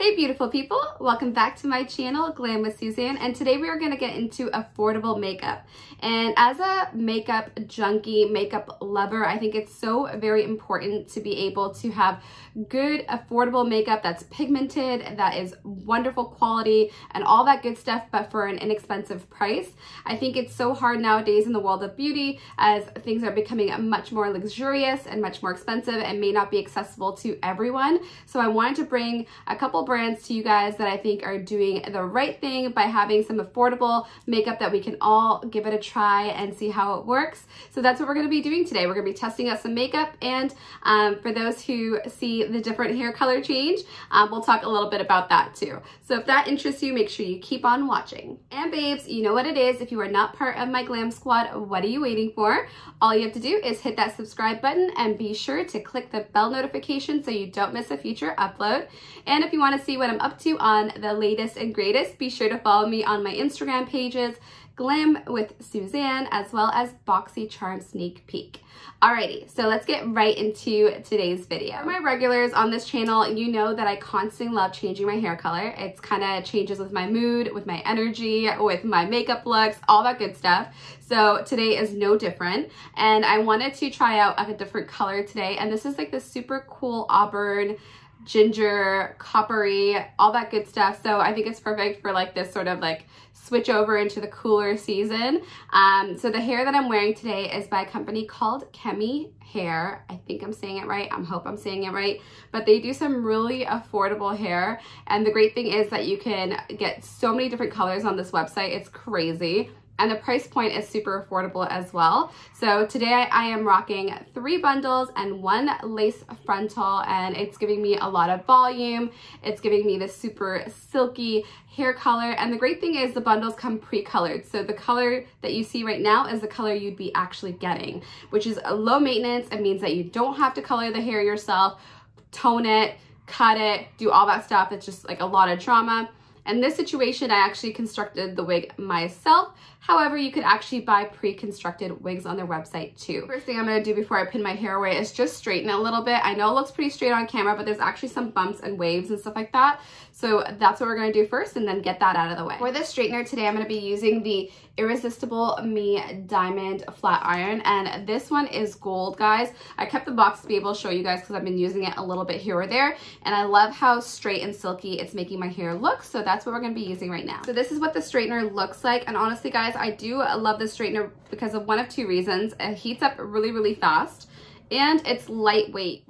Hey beautiful people, welcome back to my channel, Glam with Suzanne, and today we are going to get into affordable makeup. And as a makeup junkie, makeup lover, I think it's so very important to be able to have good affordable makeup that's pigmented, that is wonderful quality and all that good stuff, but for an inexpensive price. I think it's so hard nowadays in the world of beauty as things are becoming much more luxurious and much more expensive and may not be accessible to everyone. So I wanted to bring a couple brands to you guys that I think are doing the right thing by having some affordable makeup that we can all give it a try and see how it works. So that's what we're going to be doing today. We're going to be testing out some makeup, and for those who see the different hair color change, we'll talk a little bit about that too. So if that interests you, make sure you keep on watching. And babes, you know what it is. If you are not part of my glam squad, what are you waiting for? All you have to do is hit that subscribe button and be sure to click the bell notification so you don't miss a future upload. And if you want to see what I'm up to on the latest and greatest, be sure to follow me on my Instagram pages, Glam with Suzanne, as well as BoxyCharm Sneak Peek. Alrighty, so let's get right into today's video. For my regulars on this channel, you know that I constantly love changing my hair color. It's kind of changes with my mood, with my energy, with my makeup looks, all that good stuff. So today is no different, and I wanted to try out a different color today, and this is like this super cool Auburn, ginger, coppery, all that good stuff. So I think it's perfect for like this sort of like switch over into the cooler season. So the hair that I'm wearing today is by a company called Kemy Hair. I think I'm saying it right. I hope I'm saying it right. But they do some really affordable hair. And the great thing is that you can get so many different colors on this website. It's crazy. And the price point is super affordable as well. So today I am rocking 3 bundles and 1 lace frontal, and it's giving me a lot of volume. It's giving me this super silky hair color. And the great thing is the bundles come pre-colored. So the color that you see right now is the color you'd be actually getting, which is a low maintenance. It means that you don't have to color the hair yourself, tone it, cut it, do all that stuff. It's just like a lot of drama. In this situation, I actually constructed the wig myself. However, you could actually buy pre-constructed wigs on their website too. First thing I'm gonna do before I pin my hair away is just straighten it a little bit. I know it looks pretty straight on camera, but there's actually some bumps and waves and stuff like that. So that's what we're gonna do first, and then get that out of the way. For this straightener today, I'm gonna be using the Irresistible Me Diamond Flat Iron, and this one is gold, guys. I kept the box to be able to show you guys because I've been using it a little bit here or there, and I love how straight and silky it's making my hair look, so that's what we're gonna be using right now. So this is what the straightener looks like, and honestly, guys, I do love this straightener because of one of 2 reasons. It heats up really, really fast, and it's lightweight.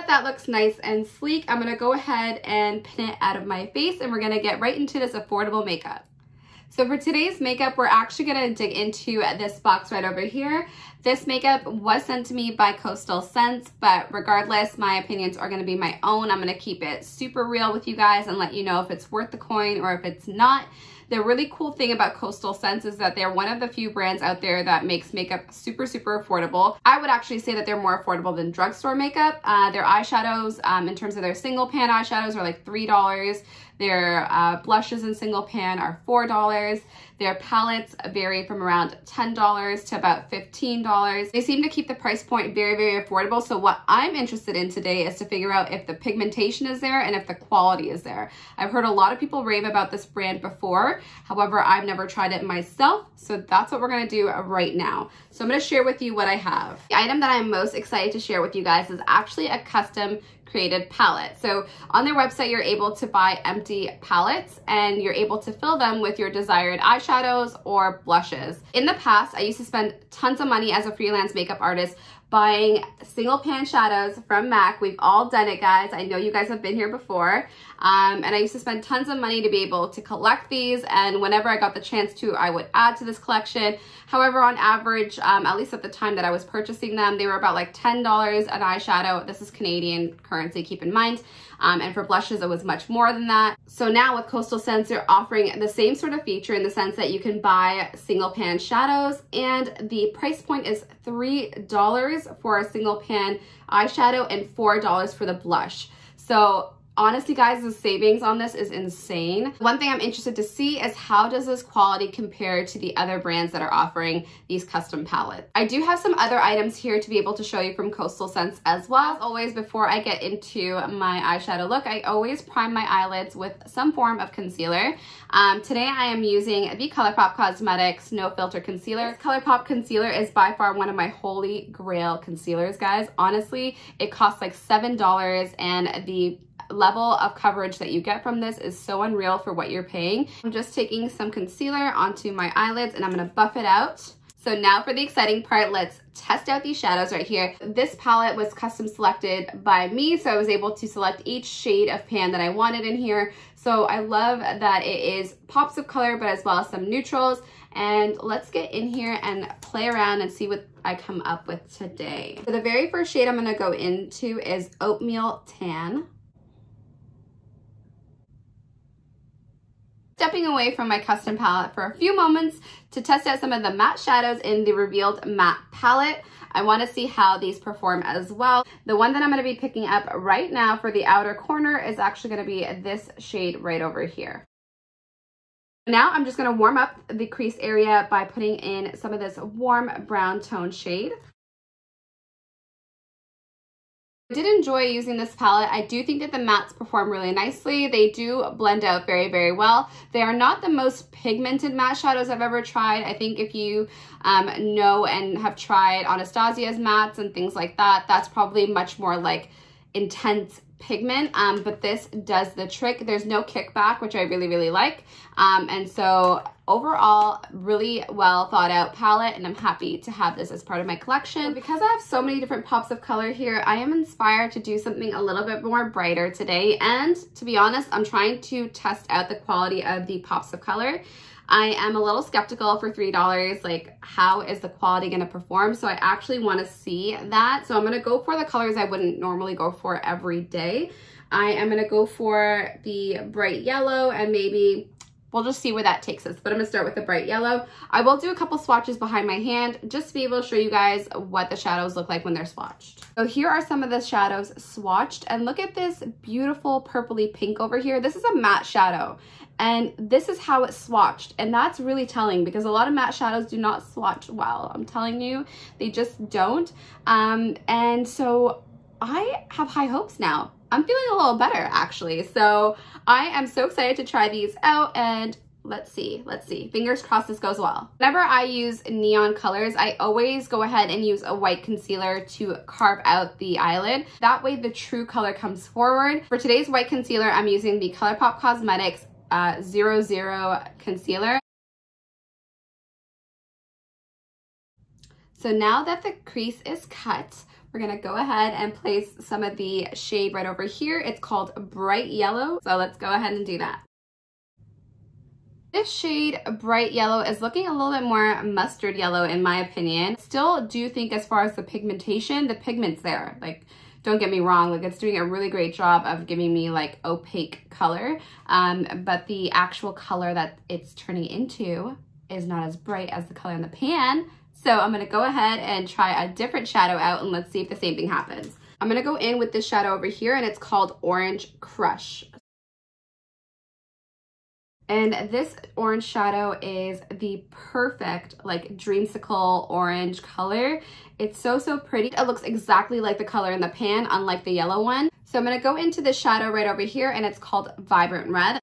That looks nice and sleek. I'm gonna go ahead and pin it out of my face, and we're gonna get right into this affordable makeup. So for today's makeup, we're actually gonna dig into this box right over here. This makeup was sent to me by Coastal Scents, but regardless, my opinions are gonna be my own. I'm gonna keep it super real with you guys and let you know if it's worth the coin or if it's not. The really cool thing about Coastal Scents is that they're one of the few brands out there that makes makeup super, super affordable. I would actually say that they're more affordable than drugstore makeup. Their eyeshadows, in terms of their single pan eyeshadows, are like $3. Their blushes in single pan are $4. Their palettes vary from around $10 to about $15. They seem to keep the price point very, very affordable. So what I'm interested in today is to figure out if the pigmentation is there and if the quality is there. I've heard a lot of people rave about this brand before. However, I've never tried it myself. So that's what we're gonna do right now. So I'm gonna share with you what I have. The item that I'm most excited to share with you guys is actually a custom created palette. So on their website, you're able to buy empty palettes and you're able to fill them with your desired eyeshadows or blushes. In the past, I used to spend tons of money as a freelance makeup artist buying single pan shadows from MAC. We've all done it, guys. I know you guys have been here before. And I used to spend tons of money to be able to collect these, and whenever I got the chance to, I would add to this collection. However, on average, at least at the time that I was purchasing them, they were about like $10 an eyeshadow. This is Canadian currency, keep in mind. And for blushes, it was much more than that. So now with Coastal Scents, they're offering the same sort of feature in the sense that you can buy single pan shadows, and the price point is $3 for a single pan eyeshadow and $4 for the blush. So Honestly, guys, the savings on this is insane. One thing I'm interested to see is how does this quality compare to the other brands that are offering these custom palettes. I do have some other items here to be able to show you from Coastal Scents as well. As always, before I get into my eyeshadow look, I always prime my eyelids with some form of concealer. Today I am using the ColourPop Cosmetics No Filter Concealer. This ColourPop concealer is by far one of my holy grail concealers, guys. Honestly, it costs like $7, and the level of coverage that you get from this is so unreal for what you're paying. I'm just taking some concealer onto my eyelids and I'm gonna buff it out. So now for the exciting part, let's test out these shadows right here. This palette was custom selected by me, so I was able to select each shade of pan that I wanted in here. So I love that it is pops of color, but as well as some neutrals. And let's get in here and play around and see what I come up with today. So the very first shade I'm gonna go into is Oatmeal Tan. Stepping away from my custom palette for a few moments to test out some of the matte shadows in the Revealed Matte palette. I want to see how these perform as well. The one that I'm going to be picking up right now for the outer corner is actually going to be this shade right over here. Now I'm just going to warm up the crease area by putting in some of this warm brown tone shade. I did enjoy using this palette. I do think that the mattes perform really nicely. They do blend out very, very well. They are not the most pigmented matte shadows I've ever tried. I think if you know and have tried Anastasia's mattes and things like that, that's probably much more like intense pigment, but this does the trick. There's no kickback, which I really, really like. And so overall, really well thought out palette, and I'm happy to have this as part of my collection. So because I have so many different pops of color here, I am inspired to do something a little bit more brighter today. And to be honest, I'm trying to test out the quality of the pops of color. I am a little skeptical for $3, like how is the quality going to perform? So I actually want to see that. So I'm going to go for the colors I wouldn't normally go for every day. I am going to go for the bright yellow, and maybe we'll just see where that takes us. But I'm going to start with the bright yellow. I will do a couple swatches behind my hand just to be able to show you guys what the shadows look like when they're swatched. So here are some of the shadows swatched, and look at this beautiful purpley pink over here. This is a matte shadow. And this is how it's swatched, and that's really telling because a lot of matte shadows do not swatch well. I'm telling you, they just don't. And so I have high hopes now. I'm feeling a little better actually. So I am so excited to try these out, and let's see. Fingers crossed this goes well. Whenever I use neon colors, I always go ahead and use a white concealer to carve out the eyelid. That way the true color comes forward. For today's white concealer, I'm using the ColourPop Cosmetics 00 concealer. So now that the crease is cut, we're gonna go ahead and place some of the shade right over here. It's called Bright Yellow. So let's go ahead and do that. This shade, Bright Yellow, is looking a little bit more mustard yellow in my opinion. Still do think as far as the pigmentation, the pigment's there. Like, don't get me wrong, like it's doing a really great job of giving me like opaque color, but the actual color that it's turning into is not as bright as the color in the pan. So I'm gonna go ahead and try a different shadow out, and let's see if the same thing happens. I'm gonna go in with this shadow over here, and it's called Orange Crush. And this orange shadow is the perfect like dreamsicle orange color. It's so, so pretty. It looks exactly like the color in the pan, unlike the yellow one. So I'm gonna go into this shadow right over here, and it's called Vibrant Red.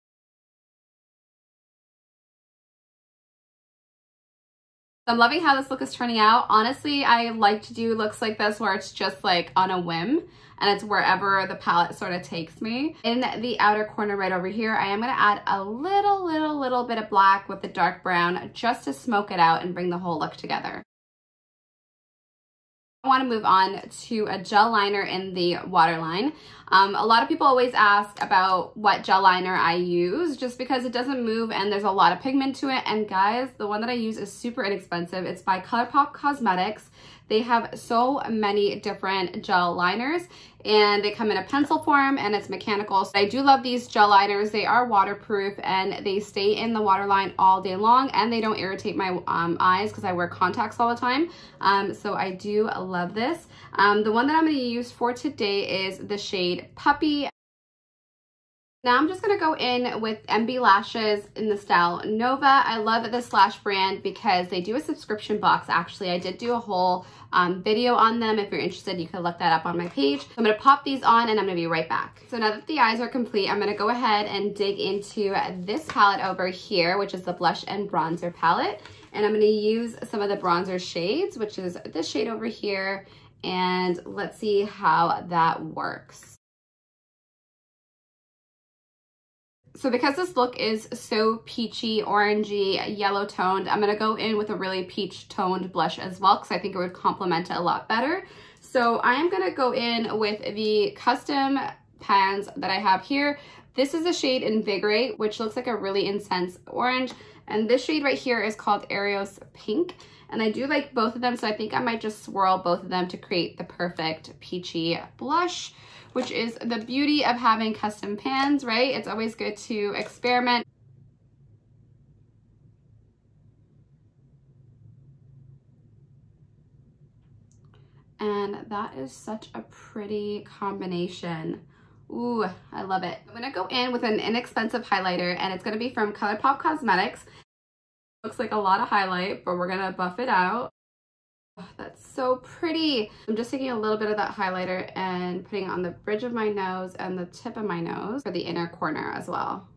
I'm loving how this look is turning out. Honestly, I like to do looks like this where it's just like on a whim, and it's wherever the palette sort of takes me. In the outer corner right over here, I am gonna add a little bit of black with the dark brown just to smoke it out and bring the whole look together. I want to move on to a gel liner in the waterline. A lot of people always ask about what gel liner I use just because it doesn't move and there's a lot of pigment to it. And guys, the one that I use is super inexpensive. It's by ColourPop Cosmetics. They have so many different gel liners, and they come in a pencil form and it's mechanical. So I do love these gel liners. They are waterproof and they stay in the waterline all day long, and they don't irritate my eyes because I wear contacts all the time. So I do love this. The one that I'm going to use for today is the shade Puppy. Now I'm just going to go in with MB Lashes in the style Nova. I love this lash brand because they do a subscription box. Actually, I did do a whole video on them. If you're interested, you can look that up on my page. I'm going to pop these on and I'm going to be right back. So now that the eyes are complete, I'm going to go ahead and dig into this palette over here, which is the Blush and Bronzer palette. And I'm going to use some of the bronzer shades, which is this shade over here. And let's see how that works. So because this look is so peachy, orangey, yellow toned, I'm going to go in with a really peach toned blush as well because I think it would complement it a lot better. So I am going to go in with the custom pans that I have here. This is a shade Invigorate, which looks like a really intense orange. And this shade right here is called Eros Pink. And I do like both of them, so I think I might just swirl both of them to create the perfect peachy blush, which is the beauty of having custom pans, right? It's always good to experiment. And that is such a pretty combination. Ooh, I love it. I'm gonna go in with an inexpensive highlighter, and it's gonna be from ColourPop Cosmetics. Looks like a lot of highlight, but we're gonna buff it out. Oh, that's so pretty. I'm just taking a little bit of that highlighter and putting it on the bridge of my nose and the tip of my nose for the inner corner as well.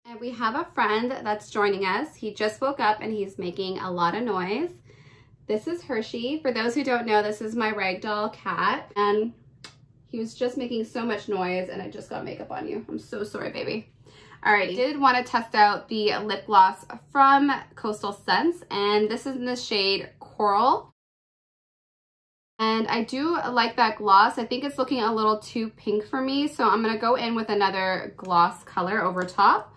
And we have a friend that's joining us. He just woke up and he's making a lot of noise. This is Hershey. For those who don't know, this is my ragdoll cat. And he was just making so much noise and I just got makeup on you. I'm so sorry, baby. Alright, I did want to test out the lip gloss from Coastal Scents, and this is in the shade Coral. And I do like that gloss. I think it's looking a little too pink for me, so I'm going to go in with another gloss color over top.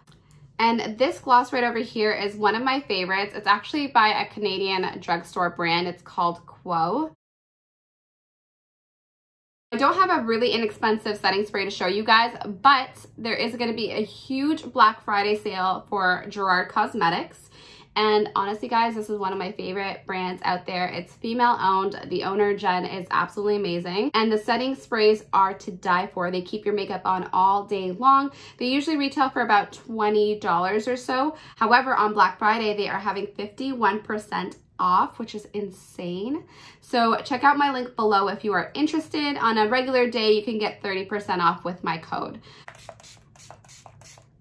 And this gloss right over here is one of my favorites. It's actually by a Canadian drugstore brand. It's called Quo. I don't have a really inexpensive setting spray to show you guys, but there is going to be a huge Black Friday sale for GERARD Cosmetics. And honestly, guys, this is one of my favorite brands out there. It's female owned. The owner, Jen, is absolutely amazing. And the setting sprays are to die for. They keep your makeup on all day long. They usually retail for about $20 or so. However, on Black Friday, they are having 51% off, which is insane. So check out my link below if you are interested. On a regular day, you can get 30% off with my code.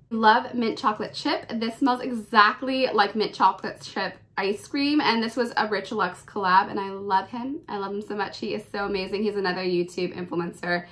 Love mint chocolate chip. This smells exactly like mint chocolate chip ice cream, and this was a Rich Luxe collab, and I love him. I love him so much. He is so amazing. He's another YouTube influencer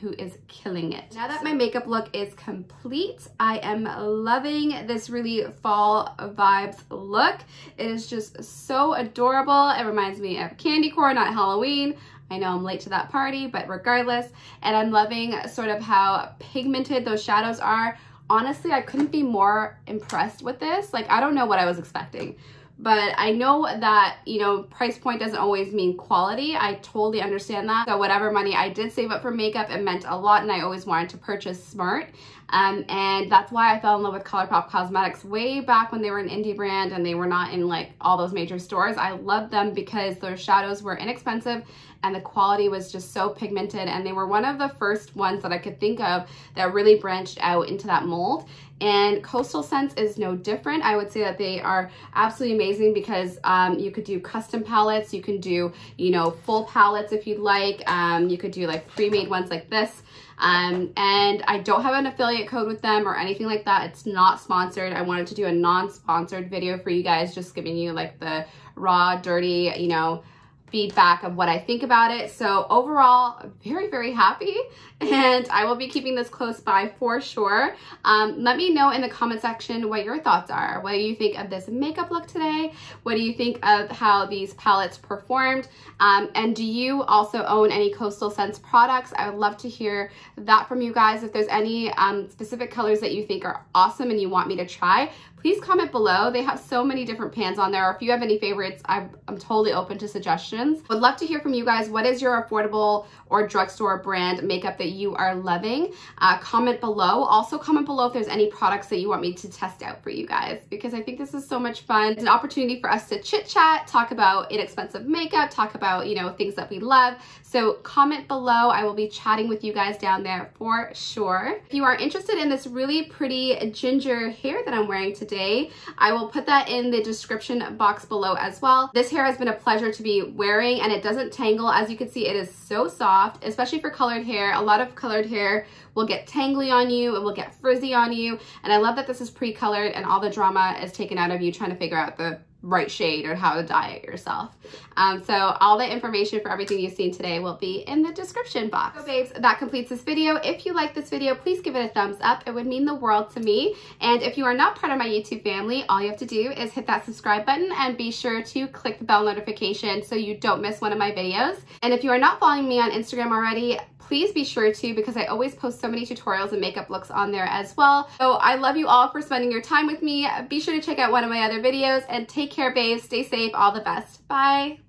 who is killing it. Now that my makeup look is complete, I am loving this really fall vibes look. It is just so adorable. It reminds me of candy corn, not Halloween. I know I'm late to that party, but regardless. And I'm loving sort of how pigmented those shadows are. Honestly, I couldn't be more impressed with this. Like, I don't know what I was expecting, but I know that, you know, price point doesn't always mean quality. I totally understand that. So whatever money I did save up for makeup, it meant a lot, and I always wanted to purchase smart. And that's why I fell in love with ColourPop Cosmetics way back when they were an indie brand and they were not in like all those major stores. I loved them because their shadows were inexpensive and the quality was just so pigmented, and they were one of the first ones that I could think of that really branched out into that mold. And Coastal Scents is no different. I would say that they are absolutely amazing because you could do custom palettes, you can do, you know, full palettes if you'd like, you could do like pre-made ones like this. And I don't have an affiliate code with them or anything like that. It's not sponsored. I wanted to do a non-sponsored video for you guys, just giving you like the raw, dirty, you know, feedback of what I think about it. So overall, very, very happy, and I will be keeping this close by for sure. Let me know in the comment section what your thoughts are. What do you think of this makeup look today? What do you think of how these palettes performed? And do you also own any Coastal Scents products? I would love to hear that from you guys. If there's any specific colors that you think are awesome and you want me to try, please comment below. They have so many different pans on there. If you have any favorites, I'm totally open to suggestions. Would love to hear from you guys. What is your affordable or drugstore brand makeup that you are loving? Comment below. Also comment below if there's any products that you want me to test out for you guys, because I think this is so much fun. It's an opportunity for us to chit chat, talk about inexpensive makeup, talk about, you know, things that we love. So comment below. I will be chatting with you guys down there for sure. If you are interested in this really pretty ginger hair that I'm wearing today, I will put that in the description box below as well. This hair has been a pleasure to be wearing, and it doesn't tangle. As you can see, it is so soft, especially for colored hair. A lot of colored hair will get tangly on you, it will get frizzy on you, and I love that this is pre-colored and all the drama is taken out of you trying to figure out the right shade or how to dye it yourself. So all the information for everything you've seen today will be in the description box. So babes, that completes this video. If you like this video, please give it a thumbs up. It would mean the world to me. And if you are not part of my YouTube family, all you have to do is hit that subscribe button and be sure to click the bell notification so you don't miss one of my videos. And if you are not following me on Instagram already, please be sure to, because I always post so many tutorials and makeup looks on there as well. So I love you all for spending your time with me. Be sure to check out one of my other videos, and take care, babes. Stay safe. All the best. Bye.